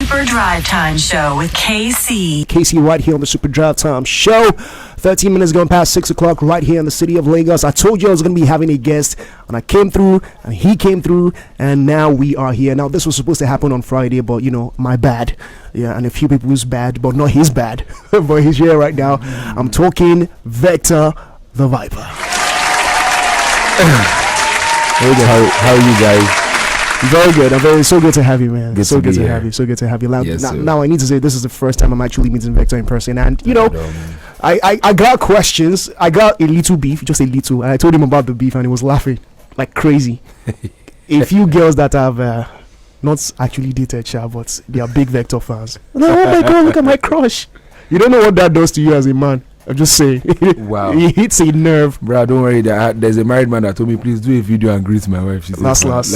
Super Drive Time Show with Kaycee. Kaycee right here on the Super Drive Time Show. 13 minutes going past 6 o'clock right here in the city of Lagos. I told you I was going to be having a guest, and I came through, and he came through, and now we are here. Now, this was supposed to happen on Friday, but, my bad. Yeah, and a few people's bad, but not his bad. But he's here right now. I'm talking Vector the Viper. How are you guys? Very good. It's so good to have you, man. Good So to good be to here. have you. So good to have you. Now, Yes, sir. now I need to say this is the first time I'm actually meeting Vector in person, and I got questions. I got a little beef, just a little. And I told him about the beef, and he was laughing like crazy. A few girls that have not actually dated Sha, but they are big Vector fans. And oh my god, look at my crush. You don't know what that does to you as a man. I'm just saying. Wow. He hits a nerve. Bro, don't worry. There's a married man that told me, please do a video and greet my wife. She said, Last. last.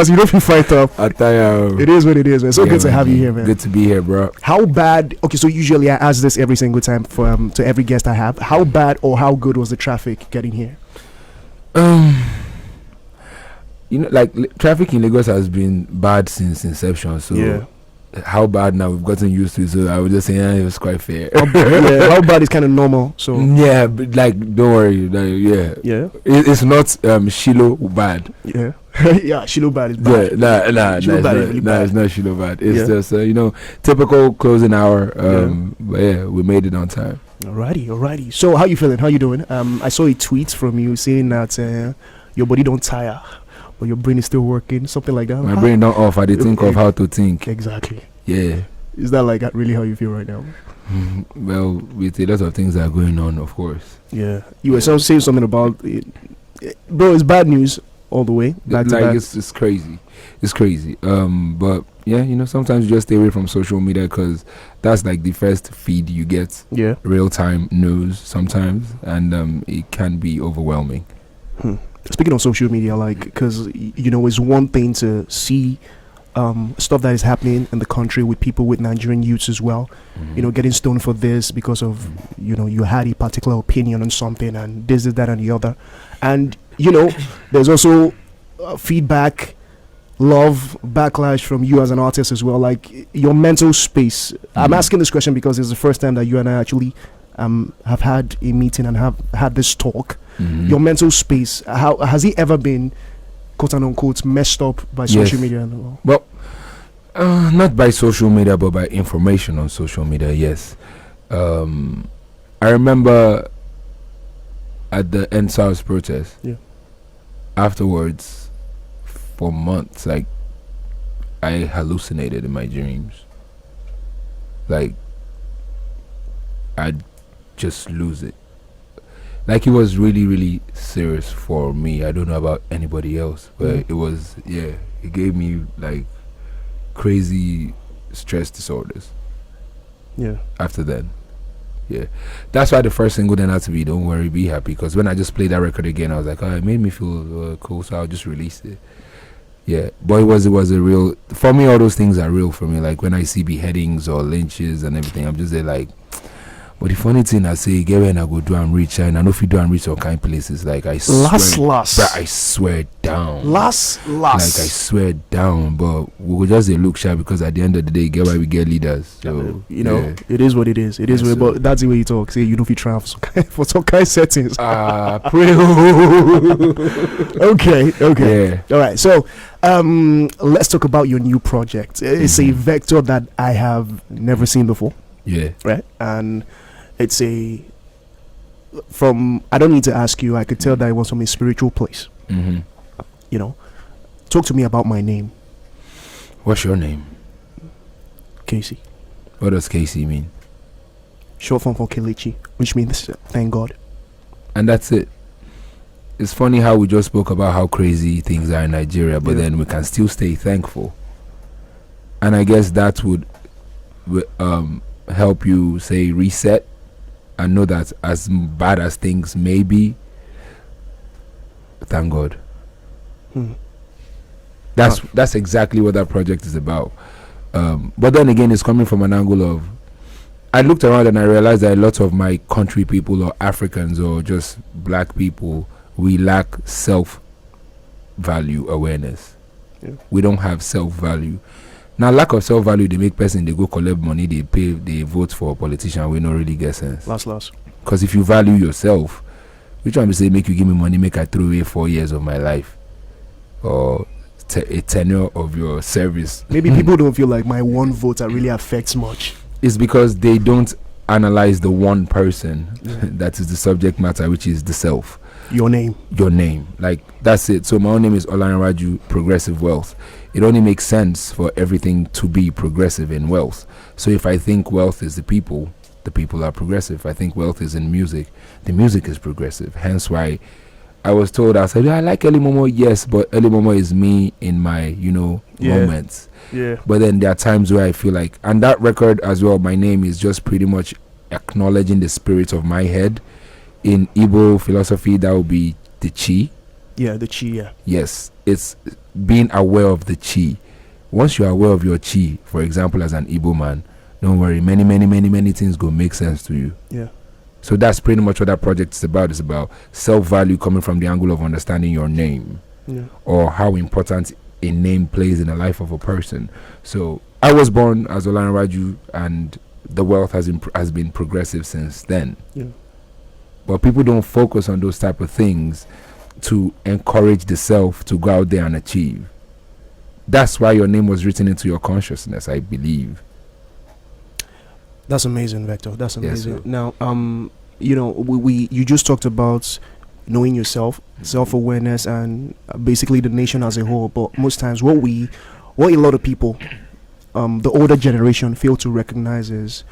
You don't feel fight up. I tell you. It is what it is, man. So good to have you here, man. Good to be here, bro. How bad? Okay, so usually I ask this every single time to every guest I have. How bad or how good was the traffic getting here? Traffic in Lagos has been bad since inception. So Yeah. how bad now? We've gotten used to it. So I would just say, it was quite fair. How bad is kind of normal. So Yeah, but don't worry. yeah, It's not Shiloh bad. yeah, yeah. Shilo bad is bad. Nah, Shiloh bad is really bad. it's not Shiloh bad. It's Yeah. just typical closing hour. But yeah, we made it on time. Alrighty. So how you feeling? How you doing? I saw a tweet from you saying that your body don't tire, but your brain is still working. Something like that. My brain not off. I did think of how to think. Exactly. Yeah. Is that like really how you feel right now? Well, with a lot of things that are going on, of course. Yeah. You were saying something about it. Bro, it's bad news all the way. Back to back. It's crazy. It's crazy. But yeah, sometimes you just stay away from social media because that's like the first feed you get. Yeah. Real time news sometimes, and it can be overwhelming. Speaking of social media, because it's one thing to see stuff that is happening in the country with people, with Nigerian youths as well, getting stoned for this because of you had a particular opinion on something, and this is that and the other, and there's also feedback, love, backlash from you as an artist as well, like your mental space. I'm asking this question because it's the first time that you and I actually have had a meeting and have had this talk. Your mental space, how has it ever been, quote unquote, messed up by social media and all? Well, not by social media, but by information on social media. Yes. I remember at the NSARS protest. Yeah. Afterwards, for months, I hallucinated in my dreams. I'd just lose it. It was really, really serious for me. I don't know about anybody else, but it was, it gave me crazy stress disorders. Yeah. After then. Yeah. That's why the first single then had to be Don't Worry, Be Happy, because when I just played that record again, I was like, it made me feel cool, so I'll just release it. Yeah. But it was a real, for me, all those things are real for me. Like when I see beheadings or lynches and everything, I'm just there but the funny thing I say, get when I go do and reach, and I know if you do and reach some kind of places, I swear, bruh, I swear down. Last. I swear down, but we will just look shy because at the end of the day, get why we get leaders. So it is what it is. It is what, but that's the way you talk. Say you don't feel trying for some kind of settings. Pray. Okay. Yeah. All right. So, let's talk about your new project. It's a vector that I have never seen before. Yeah. Right. And it's I don't need to ask you. I could tell that it was from a spiritual place. Talk to me about my name. What's your name? Kaycee. What does Kaycee mean? Short form for Kelechi, which means thank God. And that's it. It's funny how we just spoke about how crazy things are in Nigeria, but then we can still stay thankful. And I guess that would help you say reset and know that as bad as things may be, thank God. That's exactly what that project is about. But then again, it's coming from an angle of, I looked around and I realized that a lot of my country people or Africans or just black people, we lack self-value awareness. We don't have self-value. Now, lack of self-value, they make person, they go collect money, they pay, they vote for a politician. We don't really get sense. Last. Because if you value yourself, which one we say, make you give me money, make I throw away 4 years of my life, or a tenure of your service. Maybe people don't feel like my one vote really affects much. It's because they don't analyze the one person that is the subject matter, which is the self. Your name. Like, that's it. So my own name is Olarinwaju Progressive Wealth. It only makes sense for everything to be progressive in wealth. So if I think wealth is the people are progressive. If I think wealth is in music, the music is progressive. Hence why I was told, I said, I like Early Momo, yes, but Early Momo is me in my, moments. Yeah. But then there are times where I feel like, and that record as well, my name is just pretty much acknowledging the spirit of my head. In Igbo philosophy, that would be the chi. Yeah, the chi, yeah. Yes, it's being aware of the chi. Once you're aware of your chi, for example, as an Igbo man, don't worry, many things go make sense to you. Yeah. So that's pretty much what that project is about. It's about self-value coming from the angle of understanding your name, or how important a name plays in the life of a person. So I was born as Olarinwaju, and the wealth has been progressive since then. Yeah. But people don't focus on those type of things to encourage the self to go out there and achieve. That's why your name was written into your consciousness, I believe. That's amazing, Vector. That's amazing. Yes, now, you just talked about knowing yourself, self-awareness, and basically the nation as a whole. But most times, what a lot of people, the older generation, fail to recognize is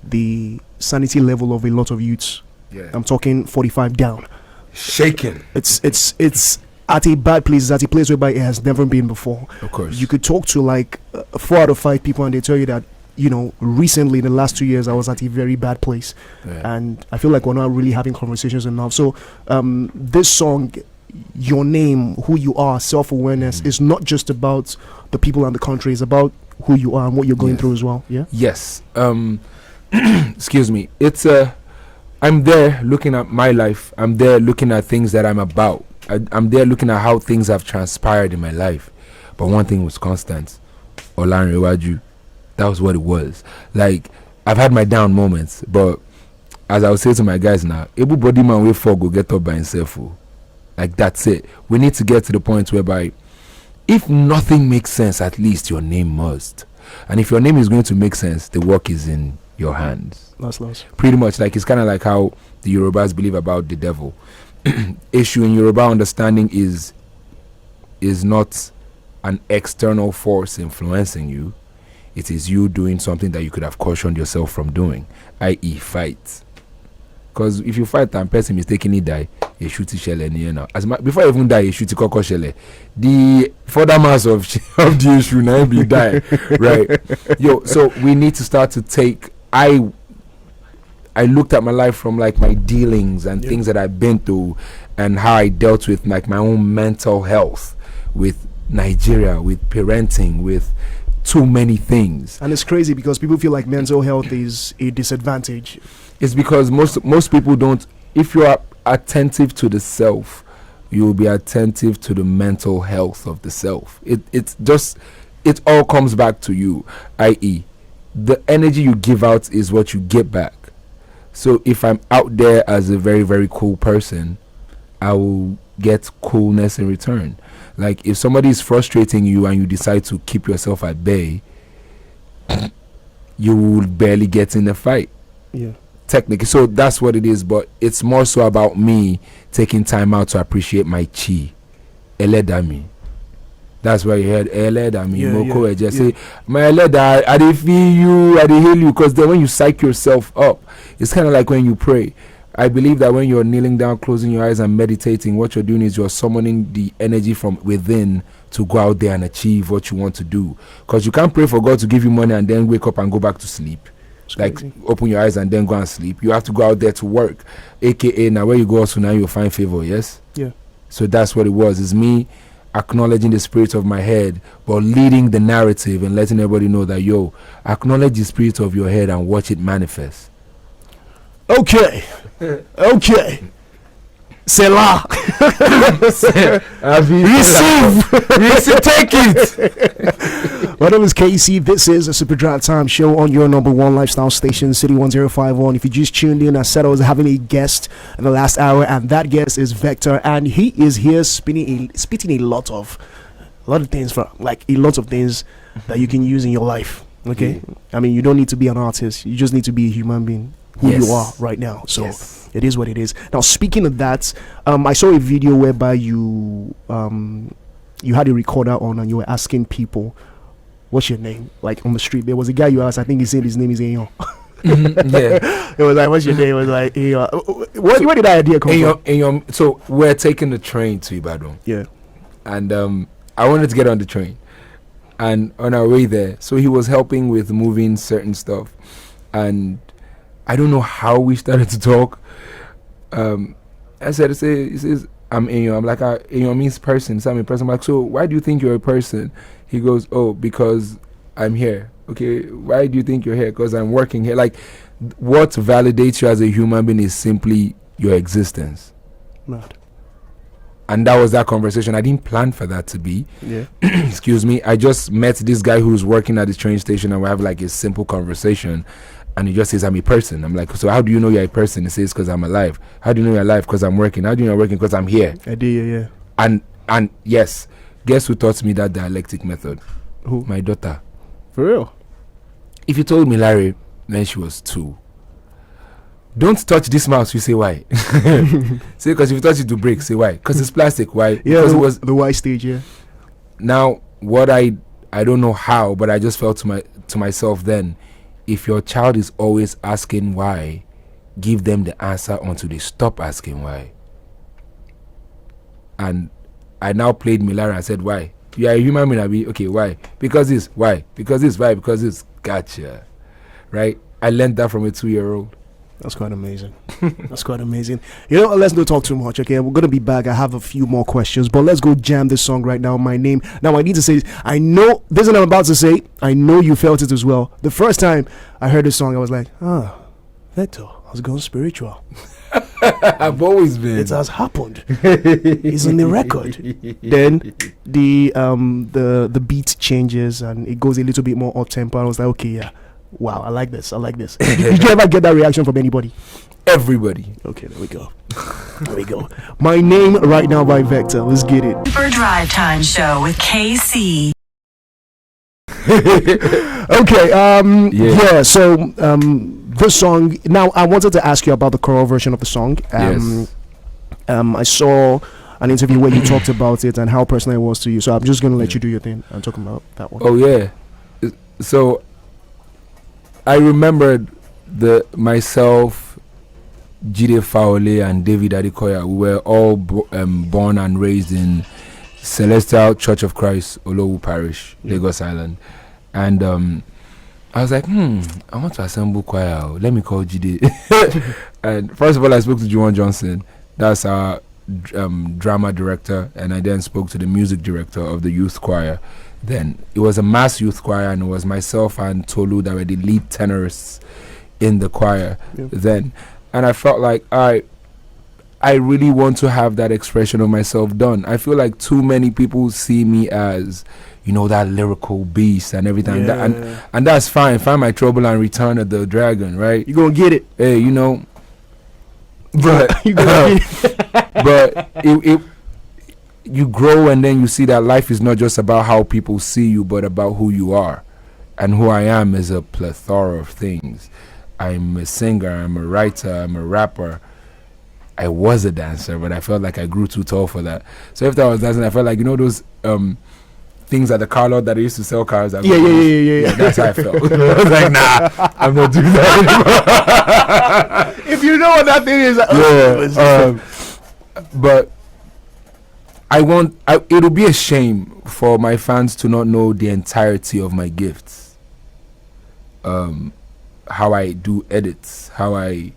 the sanity level of a lot of youths. Yeah. I'm talking 45 down. Shaking. It's at a bad place. It's at a place whereby it has never been before. Of course. You could talk to like 4 out of 5 people, and they tell you that, recently in the last 2 years, I was at a very bad place. Yeah. And I feel like we're not really having conversations enough. So this song, your name, who you are, self-awareness, is not just about the people and the country. It's about who you are and what you're going through as well. Yeah. Yes. Excuse me. It's I'm there looking at my life. I'm there looking at things that I'm about. I'm there looking at how things have transpired in my life. But one thing was constant. Olarinwaju. That was what it was. Like, I've had my down moments, but as I would say to my guys now, able body man will fall go get up by himself. Like, that's it. We need to get to the point whereby if nothing makes sense, at least your name must. And if your name is going to make sense, the work is in your hands. Last. Pretty much, like, it's kind of like how the Yorubas believe about the devil. Issue in Yoruba understanding is not an external force influencing you. It is you doing something that you could have cautioned yourself from doing, i.e. fight. Because if you fight and person mistakenly die, you shoot shell now. Before you even die, you shoot koko shell. The further mass of the issue now be die, right? So we need to start to take. I looked at my life from like my dealings and things that I've been through, and how I dealt with like my own mental health, with Nigeria, with parenting, with too many things. And it's crazy because people feel like mental health is a disadvantage. It's because most people don't. If you are attentive to the self, you will be attentive to the mental health of the self. It all comes back to you, i.e. the energy you give out is what you get back. So if I'm out there as a very, very cool person, I will get coolness in return. Like, if somebody is frustrating you and you decide to keep yourself at bay, you will barely get in the fight. Yeah. Technically. So that's what it is. But it's more so about me taking time out to appreciate my chi. Eledami. That's why you heard Eledami. Moko just say, my Eleda, I dey feel you, I dey heal you. Because then when you psych yourself up, it's kind of like when you pray. I believe that when you're kneeling down, closing your eyes and meditating, what you're doing is you're summoning the energy from within to go out there and achieve what you want to do. Because you can't pray for God to give you money and then wake up and go back to sleep. It's like crazy. Open your eyes and then go and sleep. You have to go out there to work. AKA now where you go also now you'll find favor, yes? Yeah. So that's what it was. It's me acknowledging the spirit of my head, but leading the narrative and letting everybody know that, acknowledge the spirit of your head and watch it manifest. Okay. Selah. Receive, take it. My name is Kaycee. This is a Super Drive Time show on your number one lifestyle station, City 1051. If you just tuned in, I said I was having a guest in the last hour, and that guest is Vector, and he is here spitting a lot of things that you can use in your life. Okay, I mean, you don't need to be an artist; you just need to be a human being, who you are right now. So. It is what it is. Now, speaking of that, I saw a video whereby you had a recorder on and you were asking people, "What's your name?" Like on the street, there was a guy you asked. I think he said his name is Ayon. Yeah, it was like, "What's your name?" It was like, Ayon. Where did that idea come from? Ayon. So we're taking the train to Ibadan. Yeah, and I wanted to get on the train, and on our way there, so he was helping with moving certain stuff, and I don't know how we started to talk. I said, he says, I'm Ayon. I'm like, Ayon means person. So I'm a person. I'm like, so why do you think you're a person? He goes, oh, because I'm here. Okay, why do you think you're here? Because I'm working here. Like, what validates you as a human being is simply your existence. Mad. And that was that conversation. I didn't plan for that to be. Yeah. Excuse me. I just met this guy who's working at the train station, and we have like a simple conversation. And he just says, I'm a person. I'm like, so how do you know you're a person? He says, because I'm alive. How do you know you're alive? Because I'm working. How do you know you're working? Because I'm here. I do, yeah. And yes, guess who taught me that dialectic method? Who? My daughter. For real? If you told me, Larry, when she was 2, don't touch this mouse, you say why? Say, because if you touch it to break, say why? Because it's plastic, why? Yeah, because it was the Y stage, yeah. Now, what I don't know how, but I just felt to myself then, if your child is always asking why, give them the answer until they stop asking why. And I now played Milara and said, why? You are a human being, Abi. Okay, why? Because this. Why? Because this. Why? Because this. Gotcha. Right? I learned that from a 2-year-old. That's quite amazing. That's quite amazing. You know, let's not talk too much, okay? We're going to be back. I have a few more questions, but let's go jam this song right now. My name. Now, I need to say, I know, this is what I'm about to say. I know you felt it as well. The first time I heard this song, I was like, Vector, I was going spiritual. I've always been. It has happened. It's in the record. Then the beat changes and it goes a little bit more up tempo. I was like, okay, yeah. Wow, I like this. Did you ever get that reaction from anybody? Everybody. Okay, there we go. There we go. My name right now by Vector. Let's get it. Super Drive Time Show with Kaycee. Okay, so this song, now I wanted to ask you about the choral version of the song. Yes. I saw an interview where you talked about it and how personal it was to you, so I'm just going to let you do your thing and talk about that one. Oh yeah. So I remembered myself, Jide Faole and David Adekoya. We were all born and raised in Celestial Church of Christ, Olowu Parish, Lagos Island. And I was like, I want to assemble choir. Let me call Jide. And first of all, I spoke to Juwan Johnson. That's our drama director. And I then spoke to the music director of the youth choir. Then it was a mass youth choir, and it was myself and Tolu that were the lead tenorists in the choir then. And I felt like I really want to have that expression of myself done. I feel like too many people see me as, you know, that lyrical beast and everything. And that's fine. Find my trouble and return of the dragon, right? You're going to get it. Hey, you know. But, you're gonna get it. But you grow, and then you see that life is not just about how people see you, but about who you are. And who I am is a plethora of things. I'm a singer, I'm a writer, I'm a rapper. I was a dancer, but I felt like I grew too tall for that. So after I was dancing, I felt like, you know, those things at the car lot that I used to sell cars. Yeah. That's how I felt. I was like, nah, I'm not doing that anymore. If you know what that thing is, but it'll be a shame for my fans to not know the entirety of my gifts. How I do edits, how I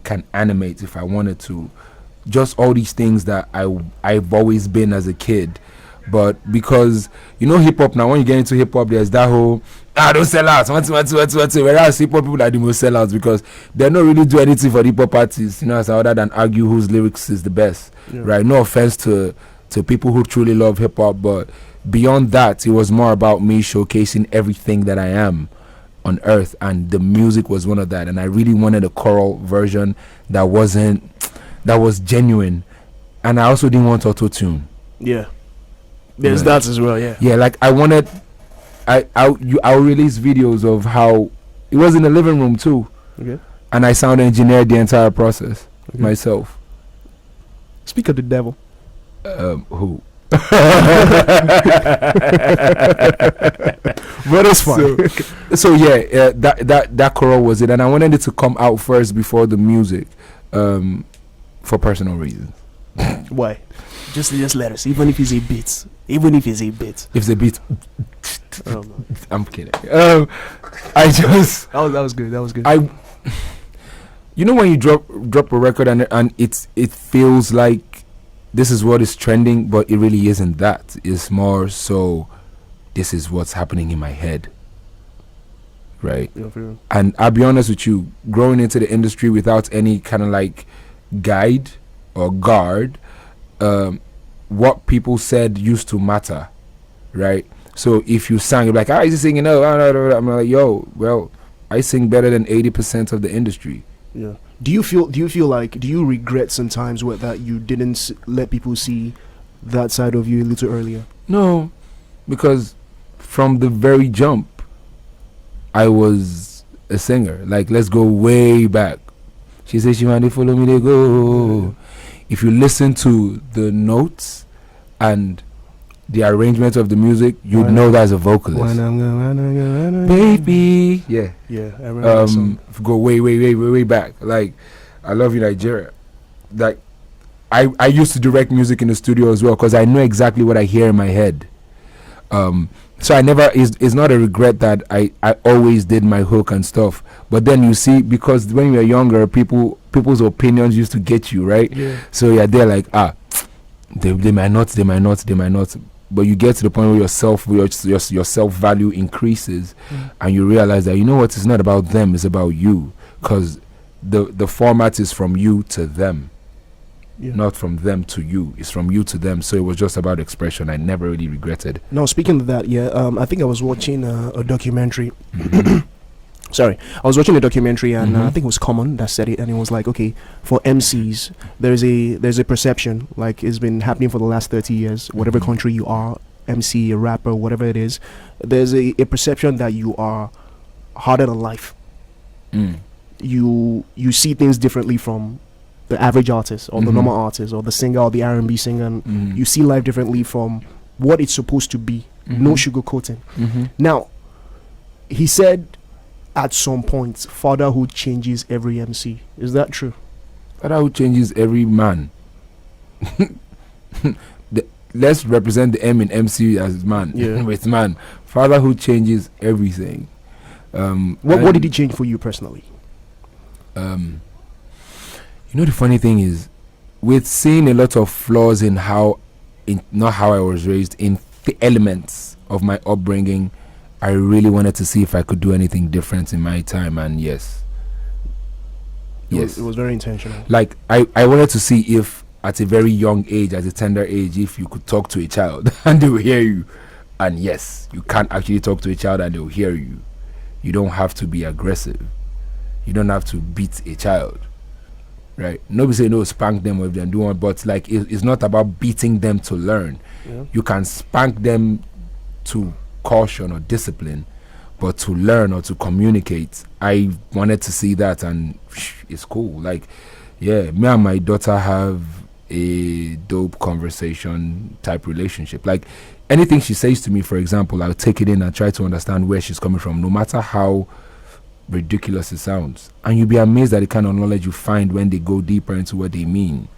can animate if I wanted to, just all these things that I've always been as a kid. But because, you know, hip hop now, when you get into hip hop, there's that whole don't sell out. Whereas hip hop people are the most sellouts because they don't really do anything for the hip hop artists, other than argue whose lyrics is the best, right? No offense to people who truly love hip hop, but beyond that, it was more about me showcasing everything that I am on earth, and the music was one of that. And I really wanted a choral version that was genuine, and I also didn't want auto-tune. Yeah, there's that as well. Yeah, like I'll release videos of how it was in the living room too. Okay. And I sound engineered the entire process myself. Speak of the devil. Who? But it's fine. So yeah, that choral was it, and I wanted it to come out first before the music, for personal reasons. Why? Just let us. Even if it's a bit. If it's a bit. Oh, I'm kidding. I just. That was good. When you drop a record and it feels like this is what is trending, but it really isn't that. It's more so this is what's happening in my head. Right? Yeah, for real. And I'll be honest with you, growing into the industry without any kind of like guide or guard, what people said used to matter. Right? So if you sang, you're like, is he singing? No, I'm like, yo, well, I sing better than 80% of the industry. Yeah. Do you feel like, do you regret sometimes that you didn't let people see that side of you a little earlier? No, because from the very jump, I was a singer. Like, let's go way back. She said she wanted to follow me, they go. Yeah. If you listen to the notes and the arrangement of the music, you'd know that's a vocalist. Baby. Yeah. Yeah. I remember that song. Go way back. Like, I love you, Nigeria. Like, I used to direct music in the studio as well because I know exactly what I hear in my head. So I never, it's not a regret that I always did my hook and stuff. But then you see, because when you're younger, people's opinions used to get you, right? Yeah. So yeah, they're like, they might not. But you get to the point where your self value increases, and you realize that, you know what, it's not about them, it's about you, because the format is from you to them, not from them to you. It's from you to them. So it was just about expression. I never really regretted. No, speaking of that, I think I was watching a documentary. Sorry, I was watching a documentary, and I think it was Common that said it, and it was like, okay, for MCs, there's a perception, like it's been happening for the last 30 years, whatever country you are, MC, a rapper, whatever it is, there's a perception that you are harder than life. You see things differently from the average artist or the normal artist or the singer or the R&B singer, and you see life differently from what it's supposed to be. No sugarcoating. Now, he said, at some point, fatherhood changes every MC. Is that true? Fatherhood changes every man. Let's represent the M in MC as man. Yeah. With man. Fatherhood changes everything. What did it change for you personally? The funny thing is, with seeing a lot of flaws in not how I was raised, in the elements of my upbringing, I really wanted to see if I could do anything different in my time, and yes. It was very intentional. Like, I wanted to see if at a very young age, at a tender age, if you could talk to a child and they will hear you. And yes, you can actually talk to a child and they will hear you. You don't have to be aggressive. You don't have to beat a child. Right? Nobody say no, spank them if they do one, but like it's not about beating them to learn. Yeah. You can spank them to caution or discipline, but to learn or to communicate, I wanted to see that, and it's cool. Like, yeah, me and my daughter have a dope conversation type relationship. Like, anything she says to me, for example, I'll take it in and try to understand where she's coming from, no matter how ridiculous it sounds. And you'll be amazed at the kind of knowledge you find when they go deeper into what they mean.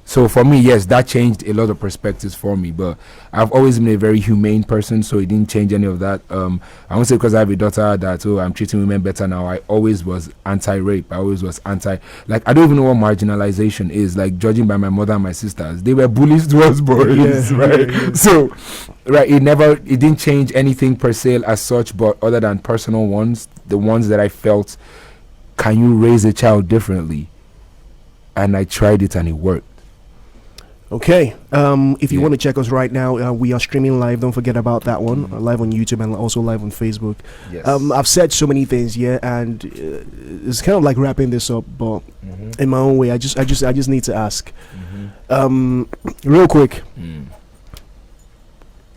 So for me, yes, that changed a lot of perspectives for me. But I've always been a very humane person, so it didn't change any of that. I won't say because I have a daughter that I'm treating women better now. I always was anti-rape. I always was like I don't even know what marginalization is. Like judging by my mother and my sisters, they were bullies towards boys, right? Yeah. So, right, it didn't change anything per se as such, but other than personal ones, the ones that I felt, can you raise a child differently? And I tried it and it worked. Okay. If you want to check us right now, we are streaming live. Don't forget about that one. Live on YouTube and also live on Facebook. Yes. I've said so many things, and it's kind of like wrapping this up, but in my own way, I just need to ask, real quick.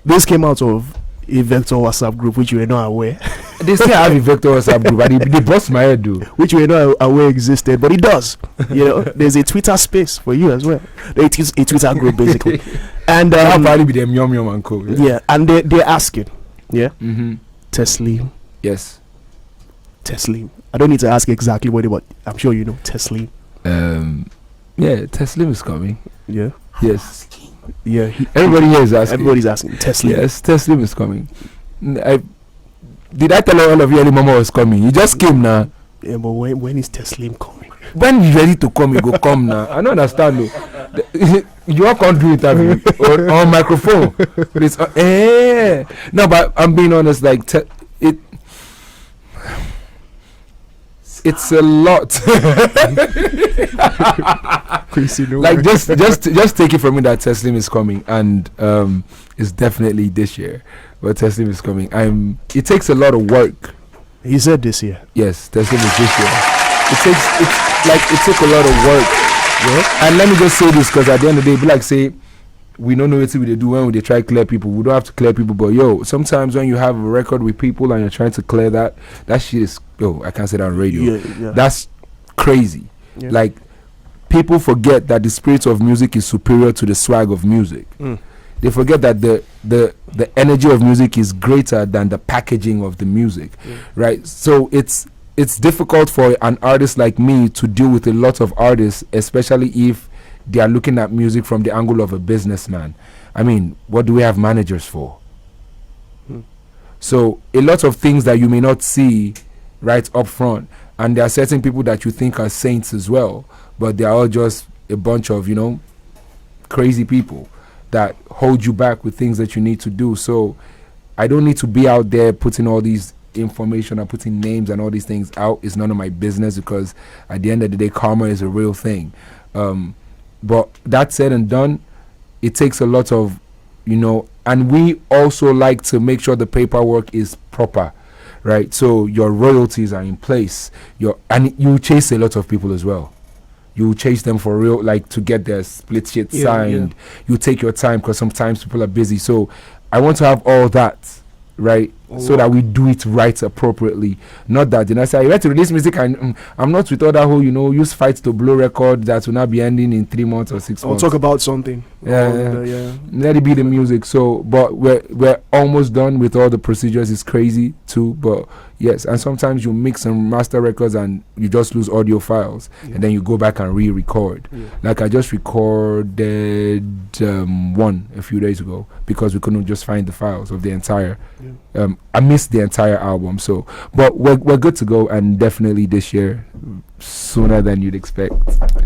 This came out of a Vector WhatsApp group, which you were not aware. They still have a Vector WhatsApp group, and they bust my head, dude. Which you were not aware existed, but it does. You know, there's a Twitter space for you as well. It is a Twitter group, basically. And I'll probably be them yum and co. Yeah, and they're asking, Teslim. Yes. Teslim. I don't need to ask exactly what it was. I'm sure you know Teslim. Yeah, Teslim is coming. Yeah. Yes. Yeah. Everybody here is asking. Everybody's asking. Teslim. Yes, Teslim is coming. Did I tell all of you Mama was coming? He just came now. Yeah, but when is Teslim coming? When he's ready to come, he go come now. I don't understand though. You all can't do interview on microphone. But it's no, but I'm being honest. Like it's a lot. Crazy, no like just take it from me that Teslim is coming, and it's definitely this year. But Teslim is coming. It takes a lot of work. He said this year. Yes, Teslim is this year. It took a lot of work. Yeah. And let me just say this, because at the end of the day, be like say, we don't know what they do when they try to clear people. We don't have to clear people, but sometimes when you have a record with people and you're trying to clear that shit is I can't say that on radio. Yeah. That's crazy. Yeah. Like people forget that the spirit of music is superior to the swag of music. They forget that the energy of music is greater than the packaging of the music, right? So it's difficult for an artist like me to deal with a lot of artists, especially if they are looking at music from the angle of a businessman. I mean, what do we have managers for? So a lot of things that you may not see right up front, and there are certain people that you think are saints as well, but they are all just a bunch of crazy people that hold you back with things that you need to do. So I don't need to be out there putting all these information and putting names and all these things out. It's none of my business, because at the end of the day, karma is a real thing. But that said and done, it takes a lot of, and we also like to make sure the paperwork is proper, right? So your royalties are in place. And you chase a lot of people as well. You chase them for real, like to get their split shit signed. Yeah. You take your time, because sometimes people are busy. So I want to have all that, right? So that we do it right appropriately. Not that I say I want to release music and I'm not with all that whole use fight to blow record that will not be ending in 3 months or 6 months. I'll talk about something. Yeah. Let it be the music. So, but we're almost done with all the procedures. It's crazy too, but yes. And sometimes you mix and master records and you just lose audio files, and then you go back and re-record. Like I just recorded one a few days ago because we couldn't just find the files of the entire. I missed the entire album, so but we're good to go, and definitely this year, sooner than you'd expect.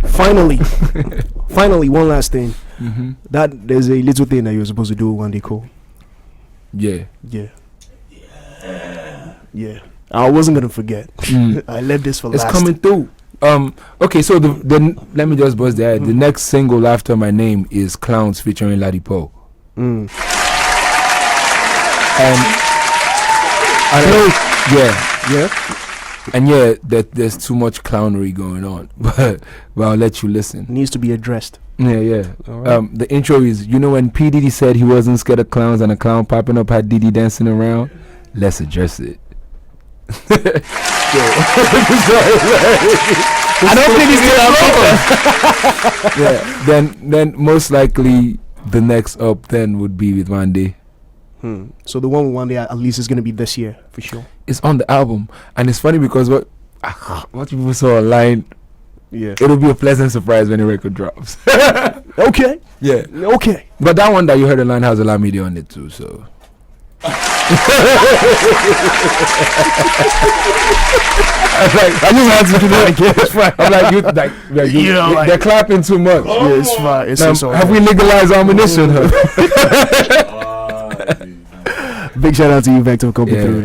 Finally, one last thing. That there's a little thing that you're supposed to do one day, Cole. Yeah. I wasn't gonna forget. I left this for last. It's coming through. Okay, so the let me just buzz there. The next single after my name is Clowns featuring Ladipo. That there's too much clownery going on, but I'll let you listen. Needs to be addressed. Yeah. Right. The intro is, when P Diddy said he wasn't scared of clowns and a clown popping up had Diddy dancing around. Let's address it. I don't think he's still out. Then most likely the next up then would be with Wande. So the one with Wande at least is going to be this year for sure. It's on the album, and it's funny because what people saw online, Yeah. It'll be a pleasant surprise when the record drops. Okay. Yeah. Okay. But that one that you heard online has a lot media on it too, so. I just had to do that again. It's fine. I'm like, you know, they're clapping too much. Yeah, it's fine. It's all have right. we legalized ammunition? Big shout out to you, Vector, for coming Yeah. through.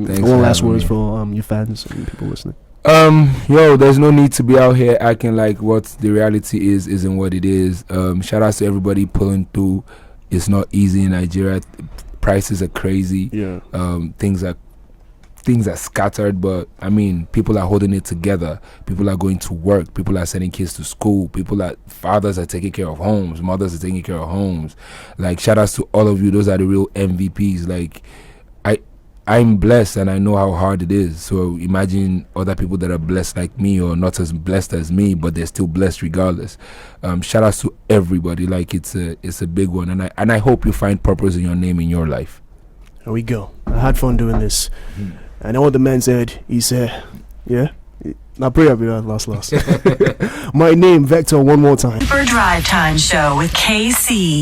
Thanks One for last having words me. for your fans and people listening. There's no need to be out here acting like what the reality isn't what it is. Shout out to everybody pulling through. It's not easy in Nigeria. Prices are crazy. Yeah. Things are scattered, but I mean, people are holding it together. People are going to work. People are sending kids to school. Fathers are taking care of homes. Mothers are taking care of homes. Like, shout outs to all of you. Those are the real MVPs. Like, I'm blessed and I know how hard it is. So imagine other people that are blessed like me or not as blessed as me, but they're still blessed regardless. Shout outs to everybody. Like, it's a big one, and I hope you find purpose in your name in your life. There we go. I had fun doing this. I know what the man said. He said, yeah. Now pray up your last. My name, Vector, one more time. For Drive Time Show with Kaycee.